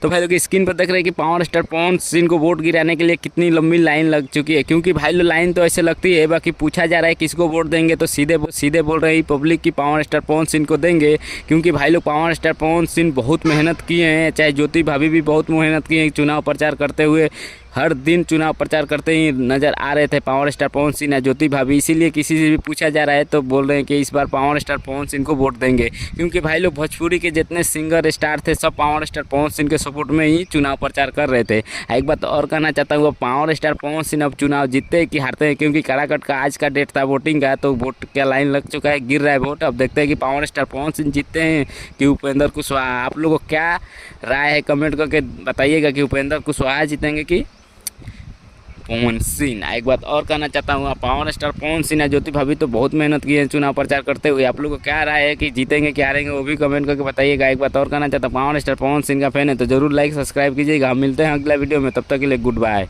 तो भाई लोग स्क्रीन पर देख रहे हैं कि पावर स्टार पवन सिंह को वोट गिराने के लिए कितनी लंबी लाइन लग चुकी है। क्योंकि भाई लोग लाइन तो ऐसे लगती है, बाकी पूछा जा रहा है किसको वोट देंगे तो सीधे बोल रहे हैं पब्लिक की पावर स्टार पवन सिंह को देंगे। क्योंकि भाई लोग पावर स्टार पवन सिंह बहुत मेहनत किए हैं, चाहे ज्योति भाभी भी बहुत मेहनत की है चुनाव प्रचार करते हुए। हर दिन चुनाव प्रचार करते ही नज़र आ रहे थे पावर स्टार पवन सिंह या ज्योति भाभी। इसीलिए किसी से भी पूछा जा रहा है तो बोल रहे हैं कि इस बार पावर स्टार पवन सिंह को वोट देंगे। क्योंकि भाई लोग भोजपुरी के जितने सिंगर स्टार थे सब पावर स्टार पवन सिंह के सपोर्ट में ही चुनाव प्रचार कर रहे थे। एक बात और कहना चाहता हूँ, पावर स्टार पवन सिंह अब चुनाव जीतते हैं कि हारते हैं, क्योंकि काराकट का आज का डेट था वोटिंग का, तो वोट का लाइन लग चुका है, गिर रहा है वोट। अब देखते हैं कि पावर स्टार पवन सिंह जीतते हैं कि उपेंद्र कुशवाहा। आप लोगों को क्या राय है कमेंट करके बताइएगा कि उपेंद्र कुशवाहा जीतेंगे कि पवन सिंह। एक बात और कहना चाहता हूँ, पावर स्टार पवन सिंह या ज्योति भाभी तो बहुत मेहनत की है चुनाव प्रचार करते हुए। आप लोगों को क्या राय है कि जीतेंगे कि हारेंगे, वो भी कमेंट करके बताइएगा। एक बात और कहना चाहता हूँ, पावर स्टार पवन सिंह का फैन है तो जरूर लाइक सब्सक्राइब कीजिएगा। हम मिलते हैं अगला वीडियो में, तब तक के लिए गुड बाय।